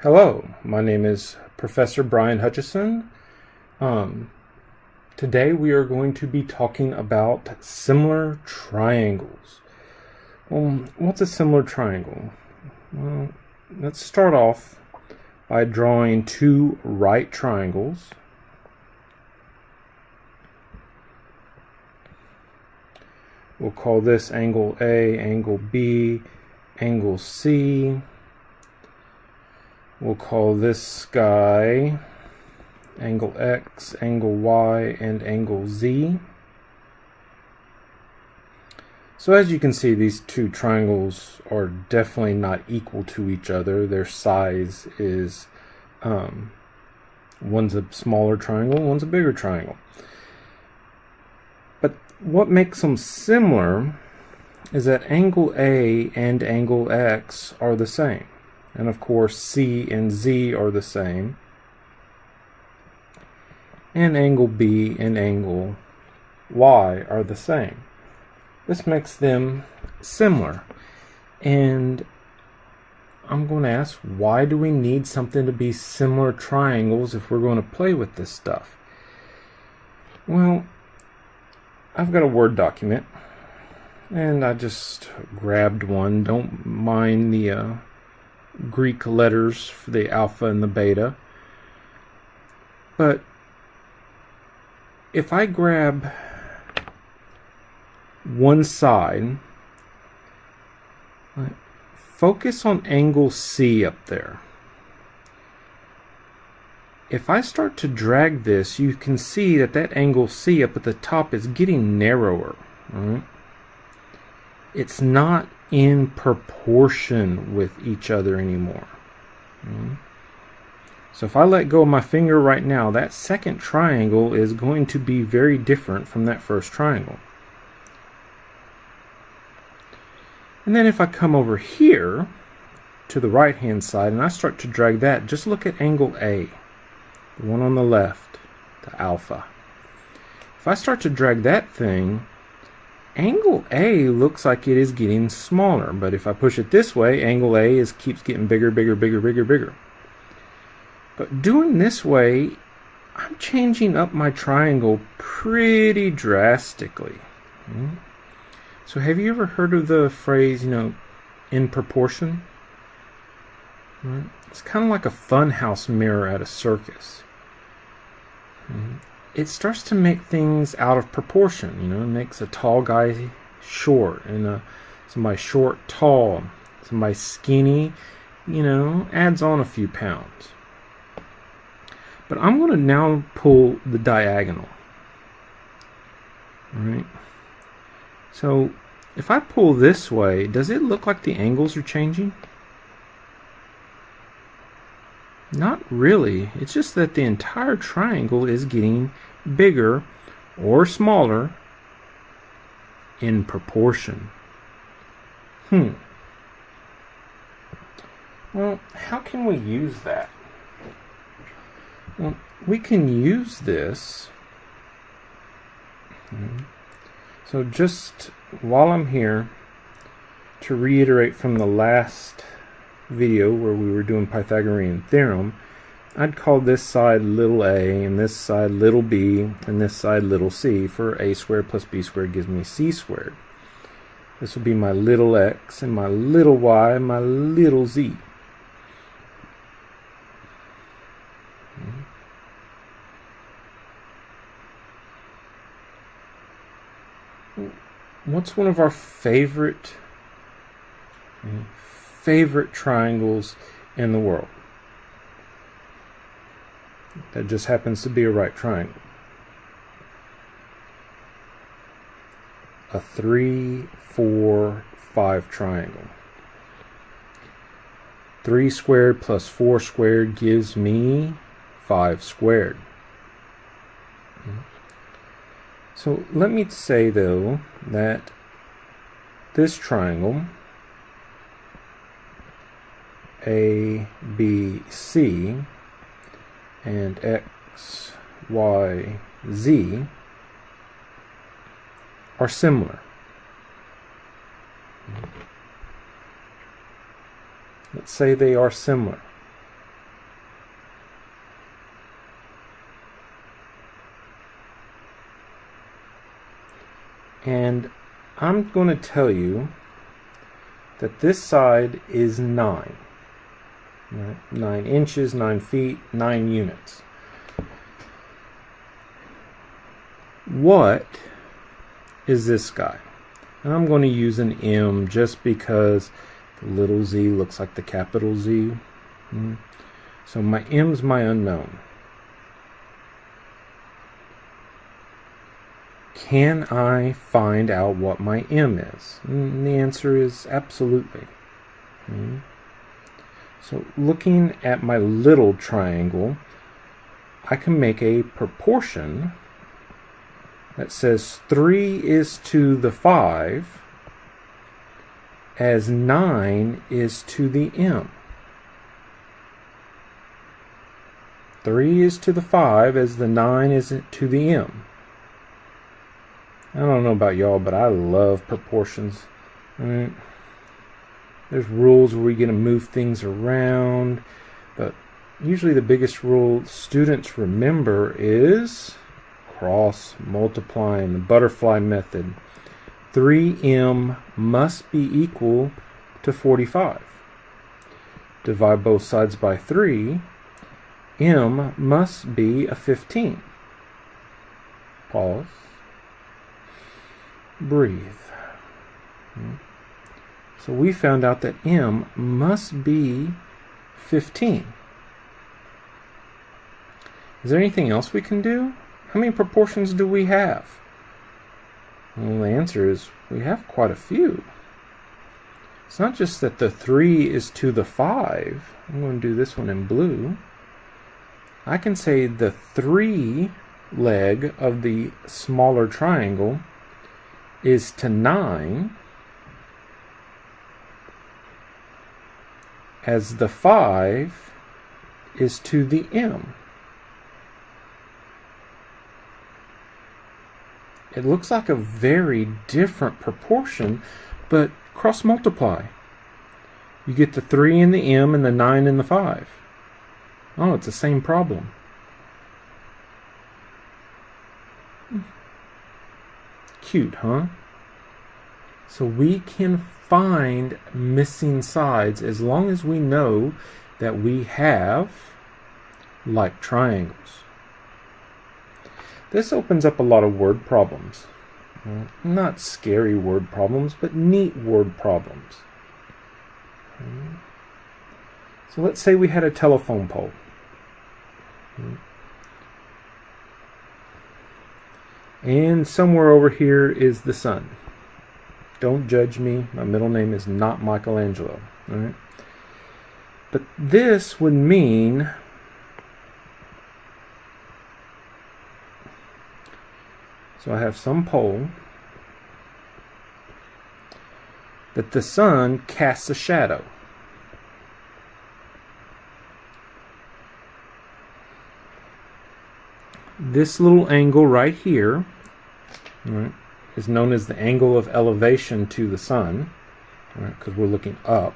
Hello, my name is Professor Brian Hutchison. Today we are going to be talking about similar triangles. What's a similar triangle? Well, let's start off by drawing two right triangles. We'll call this angle A, angle B, angle C. We'll call this guy angle X, angle Y, and angle Z. So as you can see, these two triangles are definitely not equal to each other. Their size is, one's a smaller triangle, one's a bigger triangle. But what makes them similar is that angle A and angle X are the same. And of course, C and Z are the same. And angle B and angle Y are the same. This makes them similar. And I'm going to ask, why do we need something to be similar triangles if we're going to play with this stuff? Well, I've got a Word document, and I just grabbed one. Don't mind the Greek letters for the alpha and the beta. But if I grab one side, focus on angle C up there. If I start to drag this, you can see that that angle C up at the top is getting narrower. Right? It's not in proportion with each other anymore. So if I let go of my finger right now, that second triangle is going to be very different from that first triangle. And then if I come over here to the right hand side and I start to drag that, just look at angle A, the one on the left, the alpha. If I start to drag that thing, angle A looks like it is getting smaller, but if I push it this way, angle A keeps getting bigger, bigger, bigger, bigger, bigger. But doing this way, I'm changing up my triangle pretty drastically. So have you ever heard of the phrase, in proportion? It's kind of like a funhouse mirror at a circus. It starts to make things out of proportion. It makes a tall guy short, and somebody short tall, somebody skinny, adds on a few pounds. But I'm going to now pull the diagonal. Alright. So if I pull this way, does it look like the angles are changing? Not really. It's just that the entire triangle is getting bigger or smaller in proportion. Well, how can we use that? Well, we can use this. So just while I'm here, to reiterate from the last video where we were doing Pythagorean theorem, I'd call this side little a, and this side little b, and this side little c, for a squared plus b squared gives me c squared. This will be my little x, and my little y, and my little z. What's one of our favorite triangles in the world? That just happens to be a right triangle. A 3, 4, 5 triangle. 3 squared plus 4 squared gives me 5 squared. So let me say, though, that this triangle, A, B, C, and X, Y, Z are similar. Let's say they are similar. And I'm going to tell you that this side is 9. Right? 9 inches, 9 feet, 9 units. What is this guy? And I'm going to use an M just because the little z looks like the capital Z. So my M's my unknown. Can I find out what my M is? And the answer is absolutely. So looking at my little triangle, I can make a proportion that says 3 is to the 5 as 9 is to the M. 3 is to the 5 as the 9 is to the M. I don't know about y'all, but I love proportions. There's rules where we get to move things around, but usually the biggest rule students remember is cross multiplying, the butterfly method. 3m must be equal to 45. Divide both sides by 3. M must be a 15. Pause. Breathe. So we found out that M must be 15. Is there anything else we can do? How many proportions do we have? Well, the answer is we have quite a few. It's not just that the 3 is to the 5. I'm going to do this one in blue. I can say the 3 leg of the smaller triangle is to 9 as the 5 is to the M. It looks like a very different proportion, but cross multiply. You get the 3 in the M and the 9 in the 5. Oh, it's the same problem. Cute, huh? So we can find missing sides as long as we know that we have like triangles. This opens up a lot of word problems. Not scary word problems, but neat word problems. So let's say we had a telephone pole. And somewhere over here is the sun. Don't judge me. My middle name is not Michelangelo. All right? But this would mean so I have some pole that the sun casts a shadow. This little angle right here, right, is known as the angle of elevation to the sun, right, because we're looking up.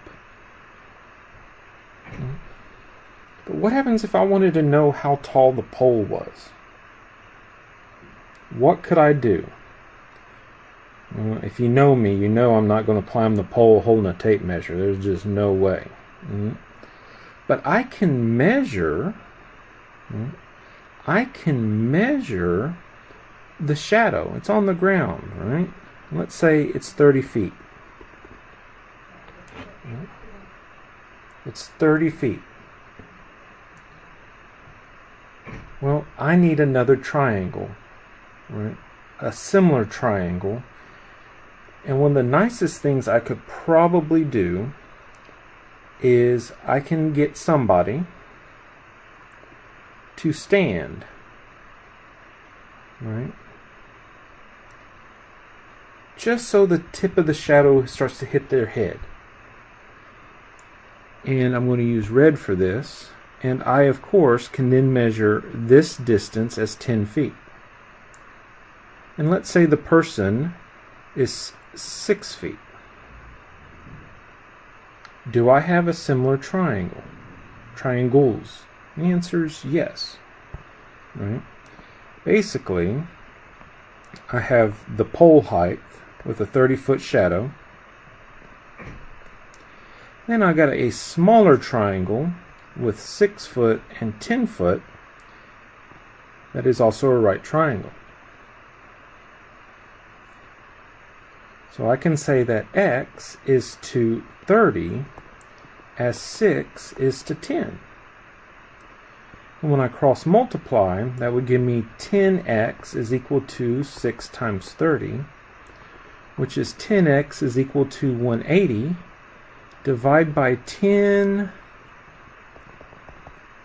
But what happens if I wanted to know how tall the pole was? What could I do? Well, if you know me, you know I'm not going to climb the pole holding a tape measure. There's just no way. But I can measure the shadow. It's on the ground, right? Let's say it's 30 feet. It's 30 feet. Well, I need another triangle, right? A similar triangle. And one of the nicest things I could probably do is I can get somebody to stand, right? Just so the tip of the shadow starts to hit their head. And I'm going to use red for this. And I, of course, can then measure this distance as 10 feet. And let's say the person is 6 feet. Do I have a similar triangle? Triangles? The answer is yes. Right? Basically, I have the pole height with a 30-foot shadow. Then I got a smaller triangle with 6 foot and 10 foot that is also a right triangle. So I can say that x is to 30 as 6 is to 10. And when I cross multiply, that would give me 10x is equal to 6 times 30, which is 10x is equal to 180. Divide by 10,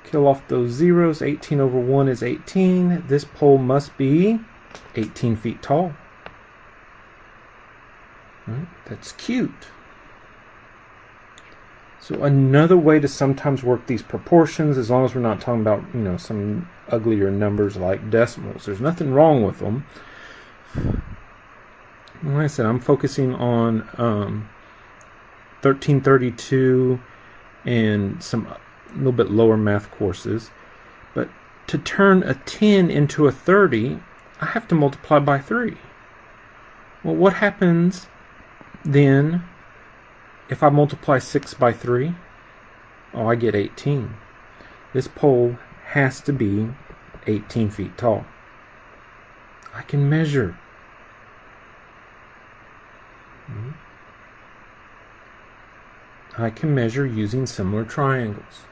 kill off those zeros, 18 over 1 is 18. This pole must be 18 feet tall. Right? That's cute. So another way to sometimes work these proportions, as long as we're not talking about, some uglier numbers like decimals. There's nothing wrong with them. Like I said, I'm focusing on 1332 and some a little bit lower math courses. But to turn a 10 into a 30, I have to multiply by 3. Well, what happens then if I multiply 6 by 3? Oh, I get 18. This pole has to be 18 feet tall. I can measure. I can measure using similar triangles.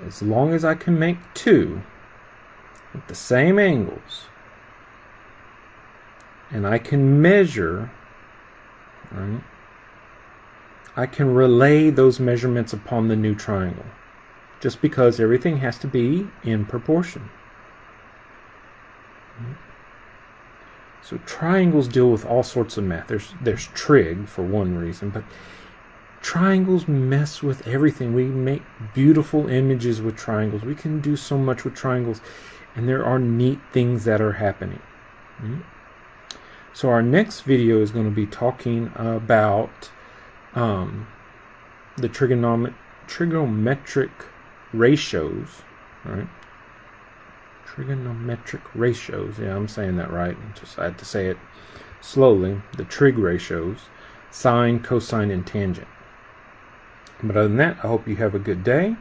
As long as I can make 2 with the same angles, and I can measure, right? I can relay those measurements upon the new triangle, just because everything has to be in proportion. So triangles deal with all sorts of math. There's trig for one reason, but triangles mess with everything. We make beautiful images with triangles. We can do so much with triangles, and there are neat things that are happening. So our next video is going to be talking about the trigonometric ratios, right? Trigonometric ratios. Yeah, I'm saying that right. I had to say it slowly. The trig ratios, sine, cosine, and tangent. But other than that, I hope you have a good day.